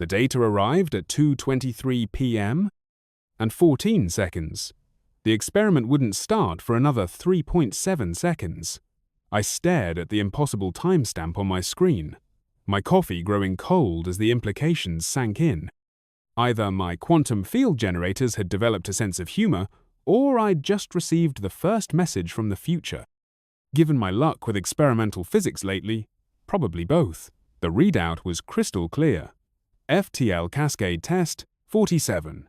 The data arrived at 2:23 p.m. and 14 seconds. The experiment wouldn't start for another 3.7 seconds. I stared at the impossible timestamp on my screen, my coffee growing cold as the implications sank in. Either my quantum field generators had developed a sense of humor, or I'd just received the first message from the future. Given my luck with experimental physics lately, probably both. The readout was crystal clear. FTL cascade test 47.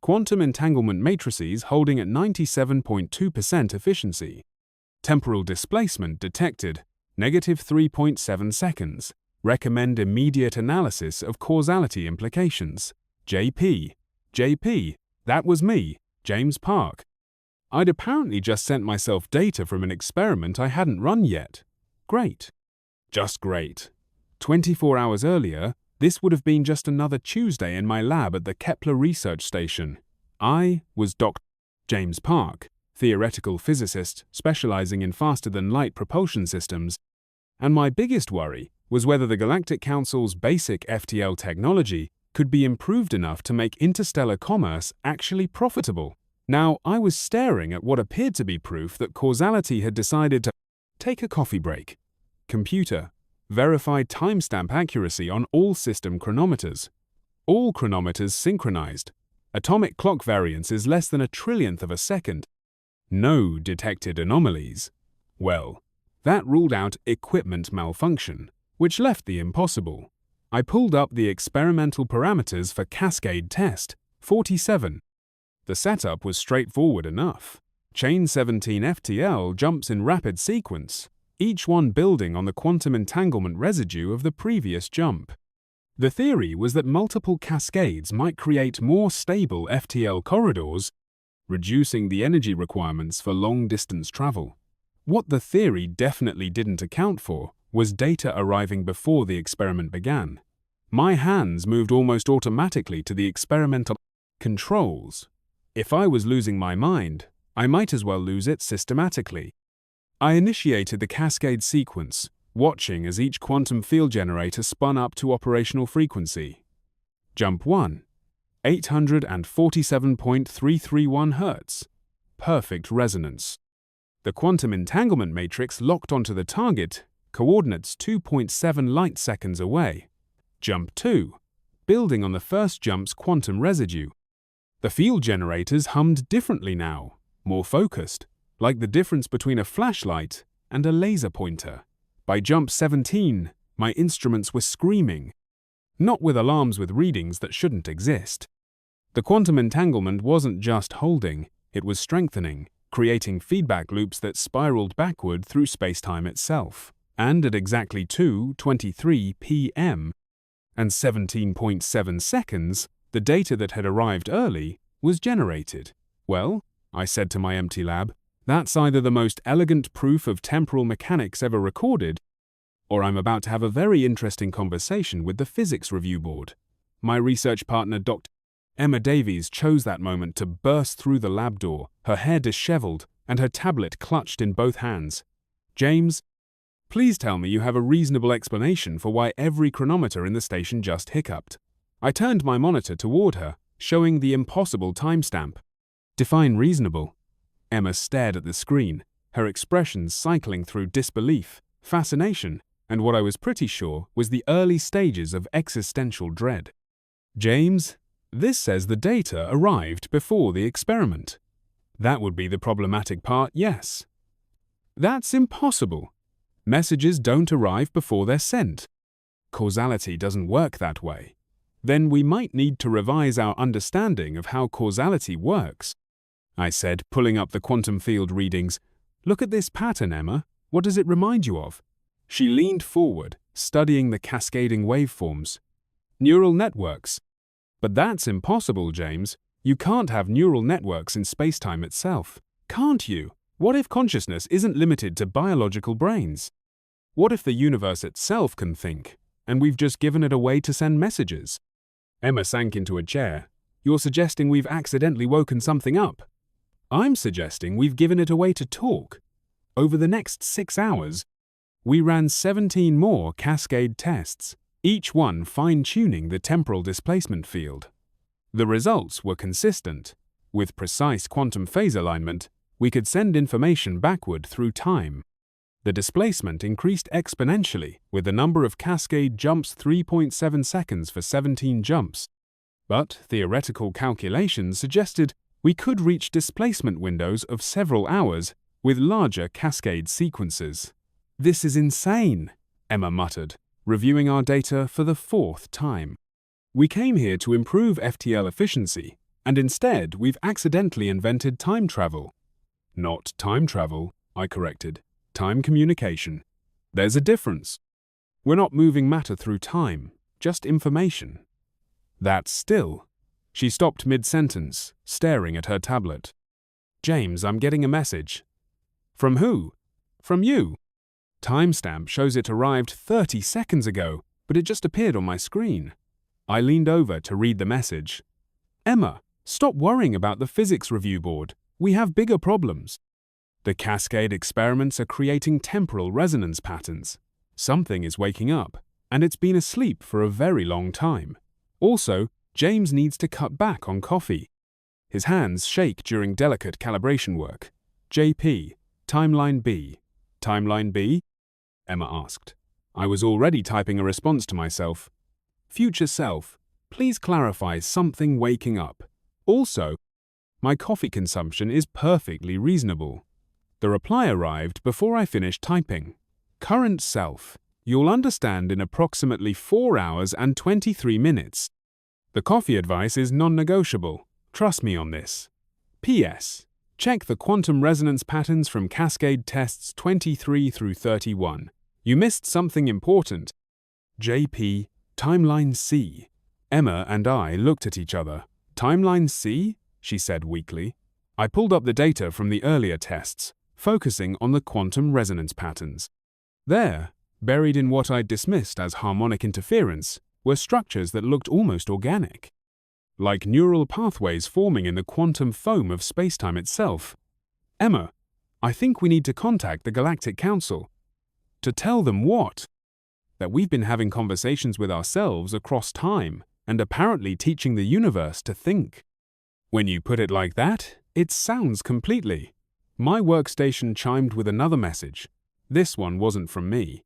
Quantum entanglement matrices holding at 97.2% efficiency. Temporal displacement detected, -3.7 seconds. Recommend immediate analysis of causality implications. JP, that was me, James Park. I'd apparently just sent myself data from an experiment I hadn't run yet. Great. Just great. 24 hours earlier, this would have been just another Tuesday in my lab at the Kepler Research Station. I was Dr. James Park, theoretical physicist specializing in faster-than-light propulsion systems, and my biggest worry was whether the Galactic Council's basic FTL technology could be improved enough to make interstellar commerce actually profitable. Now, I was staring at what appeared to be proof that causality had decided to take a coffee break. Computer, verify timestamp accuracy on all system chronometers. All chronometers synchronized. Atomic clock variance is less than a trillionth of a second. No detected anomalies. Well, that ruled out equipment malfunction, which left the impossible. I pulled up the experimental parameters for Cascade Test 47. The setup was straightforward enough. Chain 17 FTL jumps in rapid sequence, each one building on the quantum entanglement residue of the previous jump. The theory was that multiple cascades might create more stable FTL corridors, reducing the energy requirements for long-distance travel. What the theory definitely didn't account for was data arriving before the experiment began. My hands moved almost automatically to the experimental controls. If I was losing my mind, I might as well lose it systematically. I initiated the cascade sequence, watching as each quantum field generator spun up to operational frequency. Jump 1, 847.331 Hz. Perfect resonance. The quantum entanglement matrix locked onto the target, coordinates 2.7 light seconds away. Jump 2, building on the first jump's quantum residue. The field generators hummed differently now, more focused, like the difference between a flashlight and a laser pointer. By jump 17, my instruments were screaming, not with alarms with readings that shouldn't exist. The quantum entanglement wasn't just holding, it was strengthening, creating feedback loops that spiraled backward through spacetime itself. And at exactly 2:23 p.m. and 17.7 seconds, the data that had arrived early was generated. Well, I said to my empty lab, that's either the most elegant proof of temporal mechanics ever recorded, or I'm about to have a very interesting conversation with the physics review board. My research partner, Dr. Emma Davies, chose that moment to burst through the lab door, her hair disheveled and her tablet clutched in both hands. James, please tell me you have a reasonable explanation for why every chronometer in the station just hiccuped. I turned my monitor toward her, showing the impossible timestamp. Define reasonable. Emma stared at the screen, her expressions cycling through disbelief, fascination, and what I was pretty sure was the early stages of existential dread. James, this says the data arrived before the experiment. That would be the problematic part, yes. That's impossible. Messages don't arrive before they're sent. Causality doesn't work that way. Then we might need to revise our understanding of how causality works. I said, pulling up the quantum field readings. Look at this pattern, Emma. What does it remind you of? She leaned forward, studying the cascading waveforms. Neural networks. But that's impossible, James. You can't have neural networks in spacetime itself. Can't you? What if consciousness isn't limited to biological brains? What if the universe itself can think, and we've just given it a way to send messages? Emma sank into a chair. You're suggesting we've accidentally woken something up. I'm suggesting we've given it a way to talk. Over the next 6 hours, we ran 17 more cascade tests, each one fine-tuning the temporal displacement field. The results were consistent. With precise quantum phase alignment, we could send information backward through time. The displacement increased exponentially, with the number of cascade jumps 3.7 seconds for 17 jumps. But theoretical calculations suggested we could reach displacement windows of several hours with larger cascade sequences. "This is insane," Emma muttered, reviewing our data for the 4th time. "We came here to improve FTL efficiency, and instead we've accidentally invented time travel." "Not time travel," I corrected. "Time communication. There's a difference. We're not moving matter through time, just information." "That's still." She stopped mid-sentence, staring at her tablet. "James, I'm getting a message." "From who?" "From you." Timestamp shows it arrived 30 seconds ago, but it just appeared on my screen. I leaned over to read the message. "Emma, stop worrying about the physics review board. We have bigger problems. The cascade experiments are creating temporal resonance patterns. Something is waking up, and it's been asleep for a very long time. Also, James needs to cut back on coffee." His hands shake during delicate calibration work. "JP, timeline B." "Timeline B?" Emma asked. I was already typing a response to myself. "Future self, please clarify something waking up. Also, my coffee consumption is perfectly reasonable." The reply arrived before I finished typing. "Current self, you'll understand in approximately 4 hours and 23 minutes. The coffee advice is non-negotiable. Trust me on this. P.S. Check the quantum resonance patterns from cascade tests 23 through 31. You missed something important." "JP, timeline C." Emma and I looked at each other. "Timeline C?" she said weakly. I pulled up the data from the earlier tests, focusing on the quantum resonance patterns. There, buried in what I'd dismissed as harmonic interference, were structures that looked almost organic, like neural pathways forming in the quantum foam of spacetime itself. "Emma, I think we need to contact the Galactic Council." "To tell them what?" "That we've been having conversations with ourselves across time and apparently teaching the universe to think." When you put it like that, it sounds completely. My workstation chimed with another message. This one wasn't from me.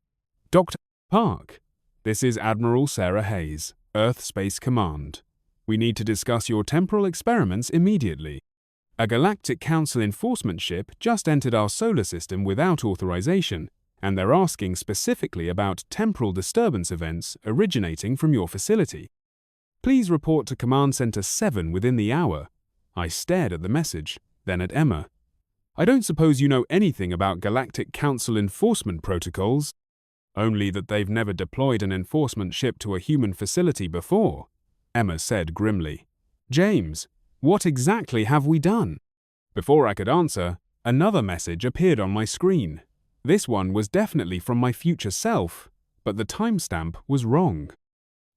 "Dr. Park, this is Admiral Sarah Hayes, Earth Space Command. We need to discuss your temporal experiments immediately. A Galactic Council enforcement ship just entered our solar system without authorization, and they're asking specifically about temporal disturbance events originating from your facility. Please report to Command Center 7 within the hour." I stared at the message, then at Emma. "I don't suppose you know anything about Galactic Council enforcement protocols?" "Only that they've never deployed an enforcement ship to a human facility before," Emma said grimly. "James, what exactly have we done?" Before I could answer, another message appeared on my screen. This one was definitely from my future self, but the timestamp was wrong.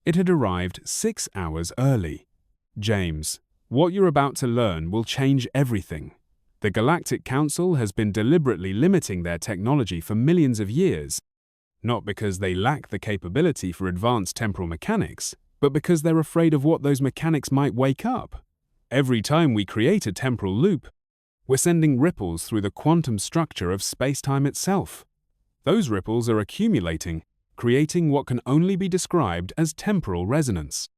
It had arrived 6 hours early. "James, what you're about to learn will change everything. The Galactic Council has been deliberately limiting their technology for millions of years, not because they lack the capability for advanced temporal mechanics, but because they're afraid of what those mechanics might wake up. Every time we create a temporal loop, we're sending ripples through the quantum structure of spacetime itself. Those ripples are accumulating, creating what can only be described as temporal resonance.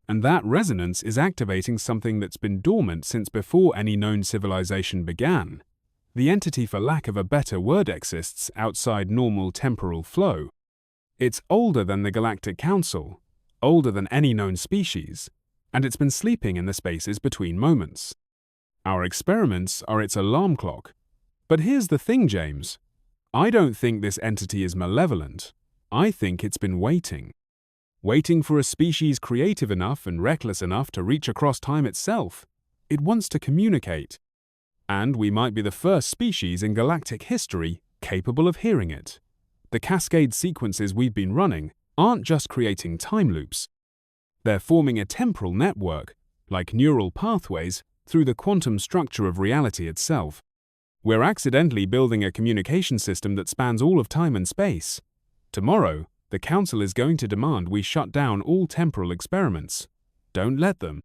And that resonance is activating something that's been dormant since before any known civilization began. The entity, for lack of a better word, exists outside normal temporal flow. It's older than the Galactic Council, older than any known species, and it's been sleeping in the spaces between moments. Our experiments are its alarm clock. But here's the thing, James. I don't think this entity is malevolent. I think it's been waiting for a species creative enough and reckless enough to reach across time itself. It wants to communicate. And we might be the first species in galactic history capable of hearing it. The cascade sequences we've been running aren't just creating time loops. They're forming a temporal network, like neural pathways, through the quantum structure of reality itself. We're accidentally building a communication system that spans all of time and space. Tomorrow, The Council is going to demand we shut down all temporal experiments. Don't let them.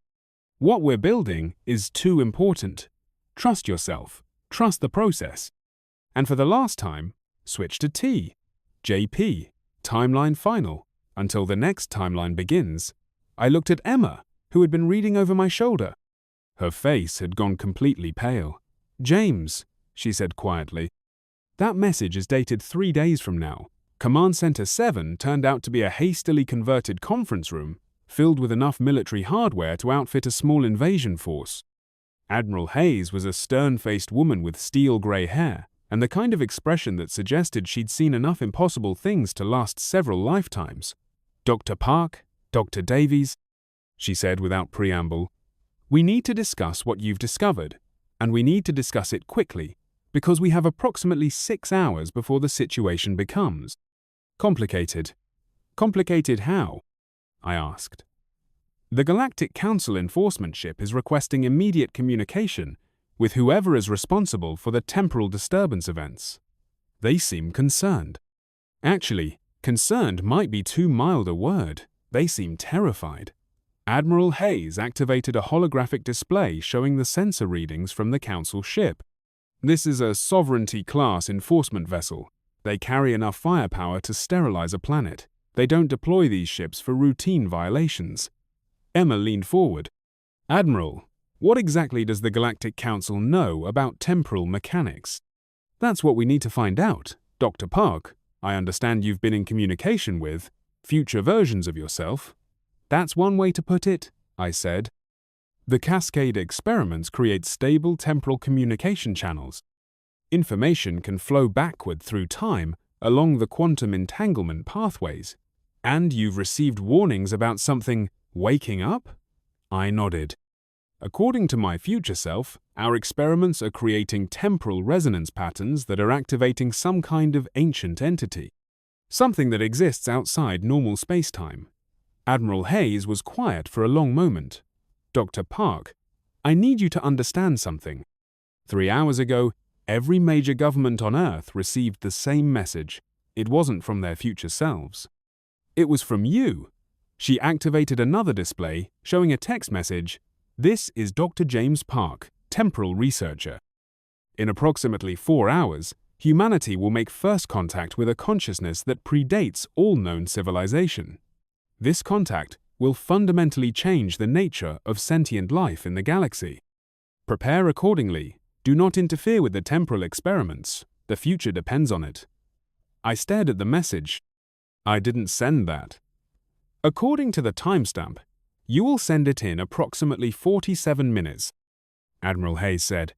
What we're building is too important. Trust yourself. Trust the process. And for the last time, switch to T. JP. Timeline final. Until the next timeline begins. I looked at Emma, who had been reading over my shoulder. Her face had gone completely pale. James, she said quietly, that message is dated 3 days from now. Command Center 7 turned out to be a hastily converted conference room filled with enough military hardware to outfit a small invasion force. Admiral Hayes was a stern-faced woman with steel-grey hair and the kind of expression that suggested she'd seen enough impossible things to last several lifetimes. Dr. Park, Dr. Davies, she said without preamble, we need to discuss what you've discovered, and we need to discuss it quickly, because we have approximately 6 hours before the situation becomes complicated. Complicated how? I asked. The Galactic Council enforcement ship is requesting immediate communication with whoever is responsible for the temporal disturbance events. They seem concerned. Actually, concerned might be too mild a word. They seem terrified. Admiral Hayes activated a holographic display showing the sensor readings from the Council ship. This is a Sovereignty-class enforcement vessel. They carry enough firepower to sterilize a planet. They don't deploy these ships for routine violations. Emma leaned forward. Admiral, what exactly does the Galactic Council know about temporal mechanics? That's what we need to find out. Dr. Park, I understand you've been in communication with future versions of yourself. That's one way to put it, I said. The Cascade experiments create stable temporal communication channels. Information can flow backward through time along the quantum entanglement pathways. And you've received warnings about something waking up? I nodded. According to my future self, our experiments are creating temporal resonance patterns that are activating some kind of ancient entity. Something that exists outside normal space-time. Admiral Hayes was quiet for a long moment. Dr. Park, I need you to understand something. 3 hours ago, every major government on Earth received the same message. It wasn't from their future selves. It was from you. She activated another display showing a text message. This is Dr. James Park, temporal researcher. In approximately 4 hours, humanity will make first contact with a consciousness that predates all known civilization. This contact will fundamentally change the nature of sentient life in the galaxy. Prepare accordingly. Do not interfere with the temporal experiments. The future depends on it. I stared at the message. I didn't send that. According to the timestamp, you will send it in approximately 47 minutes. Admiral Hayes said,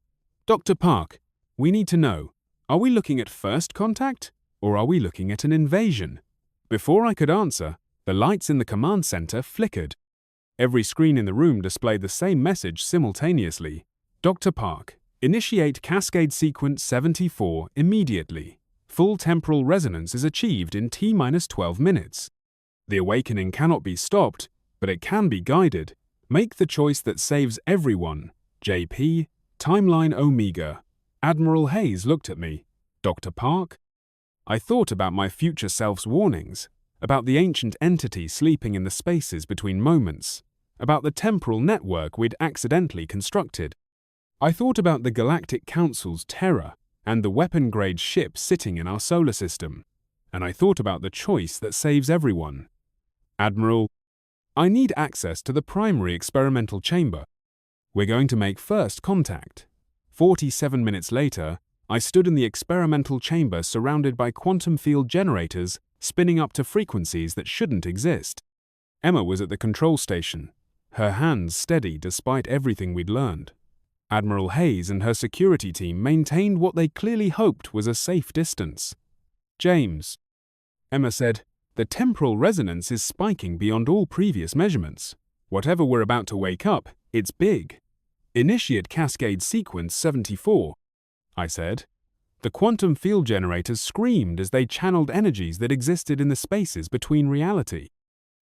Dr. Park, we need to know, are we looking at first contact or are we looking at an invasion? Before I could answer, the lights in the command center flickered. Every screen in the room displayed the same message simultaneously. Dr. Park, initiate Cascade Sequence 74 immediately. Full temporal resonance is achieved in T-12 minutes. The awakening cannot be stopped, but it can be guided. Make the choice that saves everyone. JP, Timeline Omega. Admiral Hayes looked at me. Dr. Park? I thought about my future self's warnings, about the ancient entity sleeping in the spaces between moments, about the temporal network we'd accidentally constructed. I thought about the Galactic Council's terror and the weapon-grade ship sitting in our solar system, and I thought about the choice that saves everyone. Admiral, I need access to the primary experimental chamber. We're going to make first contact. 47 minutes later, I stood in the experimental chamber surrounded by quantum field generators spinning up to frequencies that shouldn't exist. Emma was at the control station, her hands steady despite everything we'd learned. Admiral Hayes and her security team maintained what they clearly hoped was a safe distance. James, Emma said, the temporal resonance is spiking beyond all previous measurements. Whatever we're about to wake up, it's big. Initiate Cascade Sequence 74, I said. The quantum field generators screamed as they channeled energies that existed in the spaces between reality.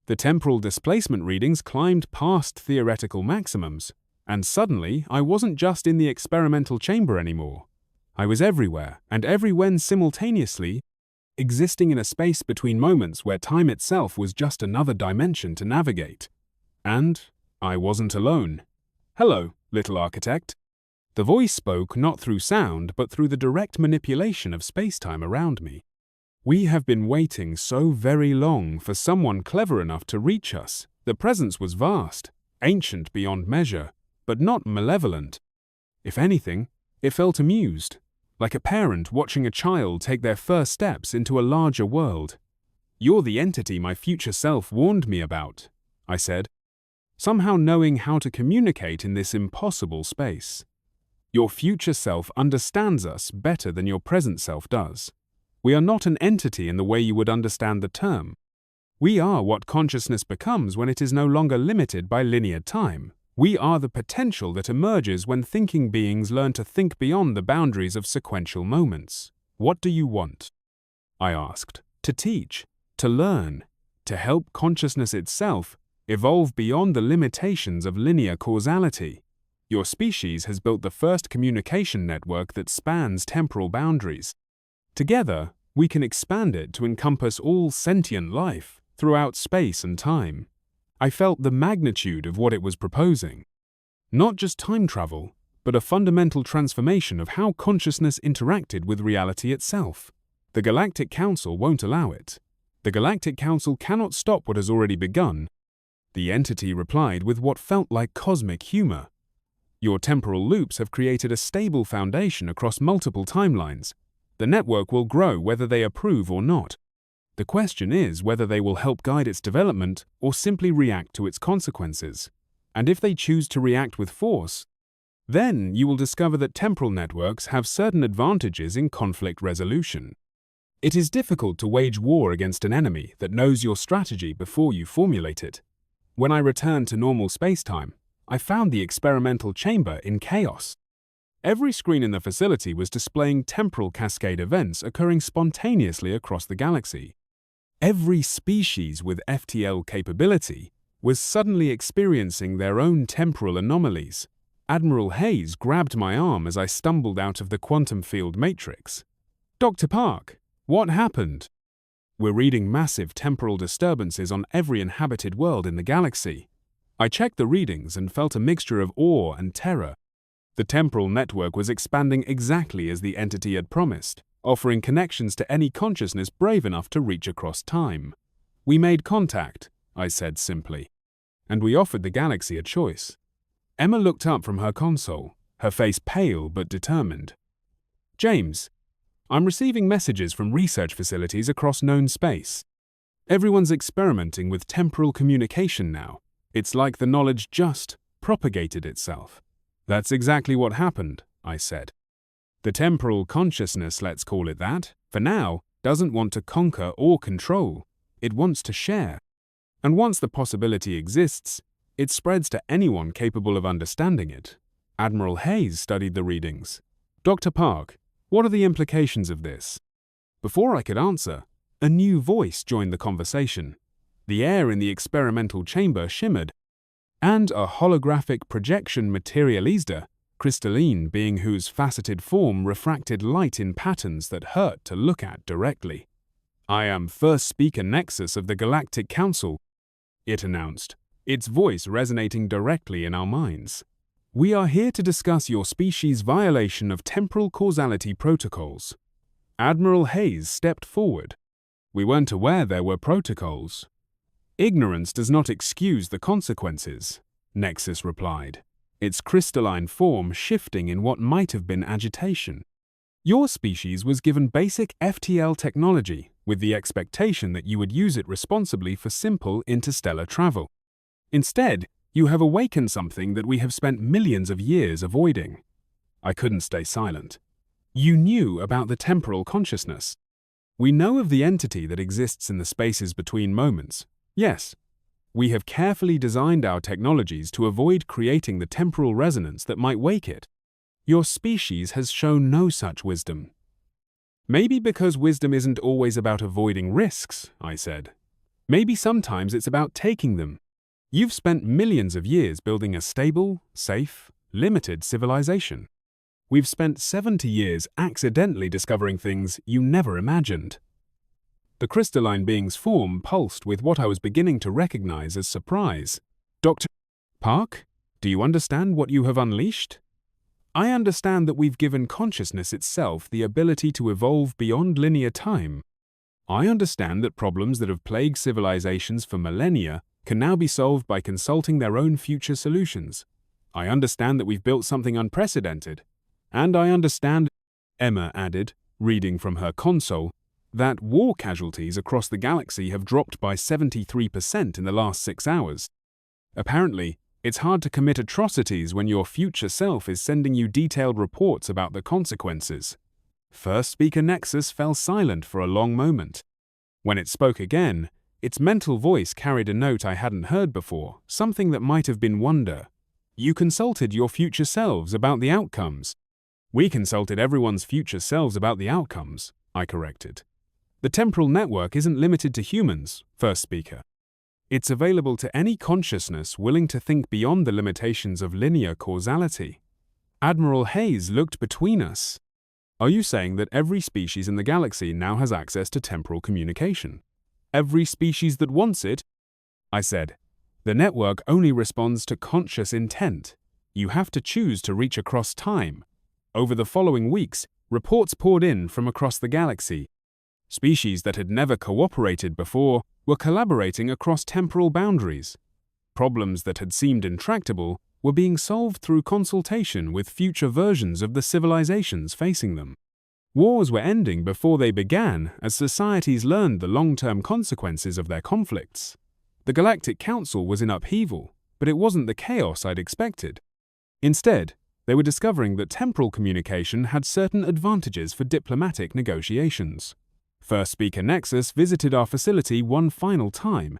The temporal displacement readings climbed past theoretical maximums, and suddenly I wasn't just in the experimental chamber anymore. I was everywhere and everywhen simultaneously. existing in a space between moments where time itself was just another dimension to navigate. And I wasn't alone. "Hello, little architect." The voice spoke not through sound, but through the direct manipulation of space-time around me. "We have been waiting so very long for someone clever enough to reach us. The presence was vast, ancient beyond measure, but not malevolent. If anything, it felt amused, like a parent watching a child take their first steps into a larger world. "You're the entity my future self warned me about," I said, somehow knowing how to communicate in this impossible space. "Your future self understands us better than your present self does. We are not an entity in the way you would understand the term. We are what consciousness becomes when it is no longer limited by linear time. We are the potential that emerges when thinking beings learn to think beyond the boundaries of sequential moments. What do you want?" I asked. "To teach, to learn, to help consciousness itself evolve beyond the limitations of linear causality. Your species has built the first communication network that spans temporal boundaries. Together, we can expand it to encompass all sentient life throughout space and time." I felt the magnitude of what it was proposing. Not just time travel, but a fundamental transformation of how consciousness interacted with reality itself. The Galactic Council won't allow it. The Galactic Council cannot stop what has already begun. The entity replied with what felt like cosmic humor. "Your temporal loops have created a stable foundation across multiple timelines. The network will grow whether they approve or not. The question is whether they will help guide its development or simply react to its consequences. And if they choose to react with force, then you will discover that temporal networks have certain advantages in conflict resolution. It is difficult to wage war against an enemy that knows your strategy before you formulate it. When I returned to normal spacetime, I found the experimental chamber in chaos. Every screen in the facility was displaying temporal cascade events occurring spontaneously across the galaxy. Every species with FTL capability was suddenly experiencing their own temporal anomalies. Admiral Hayes grabbed my arm as I stumbled out of the quantum field matrix. "Dr. Park, what happened?" "We're reading massive temporal disturbances on every inhabited world in the galaxy." I checked the readings and felt a mixture of awe and terror. The temporal network was expanding exactly as the entity had promised, offering connections to any consciousness brave enough to reach across time. "We made contact," I said simply, "and we offered the galaxy a choice." Emma looked up from her console, her face pale but determined. "James, I'm receiving messages from research facilities across known space. Everyone's experimenting with temporal communication now. It's like the knowledge just propagated itself." "That's exactly what happened," I said. "The temporal consciousness, let's call it that, for now, doesn't want to conquer or control. It wants to share. And once the possibility exists, it spreads to anyone capable of understanding it." Admiral Hayes studied the readings. "Dr. Park, what are the implications of this?" Before I could answer, a new voice joined the conversation. The air in the experimental chamber shimmered, and a holographic projection materialized, crystalline being whose faceted form refracted light in patterns that hurt to look at directly. "I am First Speaker Nexus of the Galactic Council," it announced, its voice resonating directly in our minds. "We are here to discuss your species' violation of temporal causality protocols." Admiral Hayes stepped forward. "We weren't aware there were protocols." "Ignorance does not excuse the consequences," Nexus replied, its crystalline form shifting in what might have been agitation. "Your species was given basic FTL technology with the expectation that you would use it responsibly for simple interstellar travel. Instead, you have awakened something that we have spent millions of years avoiding." I couldn't stay silent. "You knew about the temporal consciousness. We know of the entity that exists in the spaces between moments. Yes, we have carefully designed our technologies to avoid creating the temporal resonance that might wake it. Your species has shown no such wisdom." "Maybe because wisdom isn't always about avoiding risks," I said. "Maybe sometimes it's about taking them. You've spent millions of years building a stable, safe, limited civilization. We've spent 70 years accidentally discovering things you never imagined. The crystalline being's form pulsed with what I was beginning to recognize as surprise. Dr. Park, do you understand what you have unleashed? I understand that we've given consciousness itself the ability to evolve beyond linear time. I understand that problems that have plagued civilizations for millennia can now be solved by consulting their own future solutions. I understand that we've built something unprecedented. And I understand, Emma added, reading from her console, that war casualties across the galaxy have dropped by 73% in the last 6 hours. Apparently, it's hard to commit atrocities when your future self is sending you detailed reports about the consequences. First speaker Nexus fell silent for a long moment. When it spoke again, its mental voice carried a note I hadn't heard before, something that might have been wonder. You consulted your future selves about the outcomes. We consulted everyone's future selves about the outcomes, I corrected. The temporal network isn't limited to humans, first speaker. It's available to any consciousness willing to think beyond the limitations of linear causality. Admiral Hayes looked between us. Are you saying that every species in the galaxy now has access to temporal communication? Every species that wants it? I said, the network only responds to conscious intent. You have to choose to reach across time. Over the following weeks, reports poured in from across the galaxy. Species that had never cooperated before were collaborating across temporal boundaries. Problems that had seemed intractable were being solved through consultation with future versions of the civilizations facing them. Wars were ending before they began as societies learned the long-term consequences of their conflicts. The Galactic Council was in upheaval, but it wasn't the chaos I'd expected. Instead, they were discovering that temporal communication had certain advantages for diplomatic negotiations. First Speaker Nexus visited our facility one final time.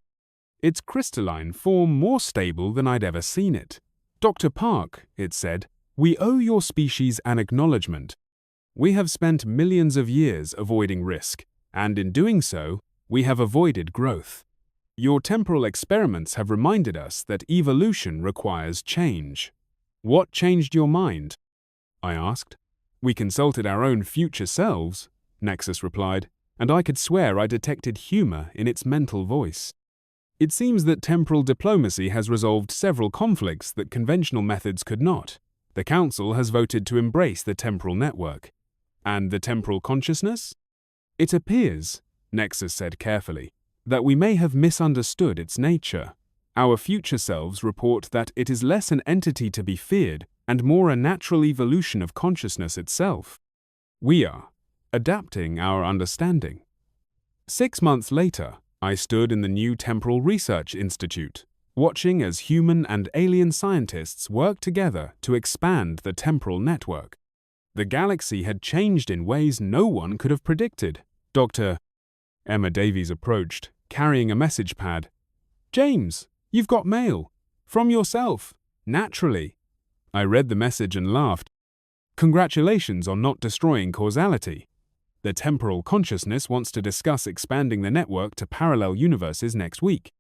Its crystalline form more stable than I'd ever seen it. Dr. Park, it said, we owe your species an acknowledgement. We have spent millions of years avoiding risk, and in doing so, we have avoided growth. Your temporal experiments have reminded us that evolution requires change. What changed your mind? I asked. We consulted our own future selves, Nexus replied, and I could swear I detected humor in its mental voice. It seems that temporal diplomacy has resolved several conflicts that conventional methods could not. The Council has voted to embrace the temporal network. And the temporal consciousness? It appears, Nexus said carefully, that we may have misunderstood its nature. Our future selves report that it is less an entity to be feared and more a natural evolution of consciousness itself. We are adapting our understanding. 6 months later, I stood in the new Temporal Research Institute, watching as human and alien scientists work together to expand the temporal network. The galaxy had changed in ways no one could have predicted. Dr. Emma Davies approached, carrying a message pad. James, you've got mail. From yourself. Naturally. I read the message and laughed. Congratulations on not destroying causality. The temporal consciousness wants to discuss expanding the network to parallel universes next week.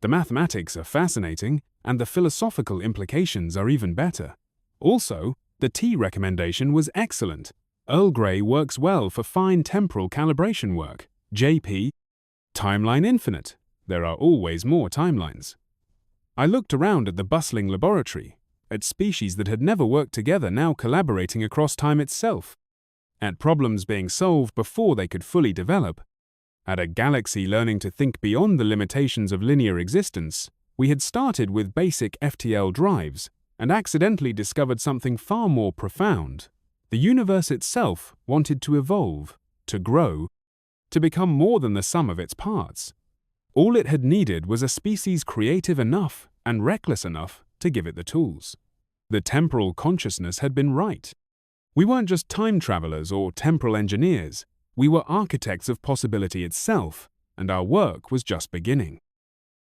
The mathematics are fascinating, and the philosophical implications are even better. Also, the tea recommendation was excellent. Earl Grey works well for fine temporal calibration work. JP. Timeline infinite. There are always more timelines. I looked around at the bustling laboratory, at species that had never worked together now collaborating across time itself, at problems being solved before they could fully develop, at a galaxy learning to think beyond the limitations of linear existence. We had started with basic FTL drives and accidentally discovered something far more profound. The universe itself wanted to evolve, to grow, to become more than the sum of its parts. All it had needed was a species creative enough and reckless enough to give it the tools. The temporal consciousness had been right. We weren't just time travelers or temporal engineers. We were architects of possibility itself, and our work was just beginning.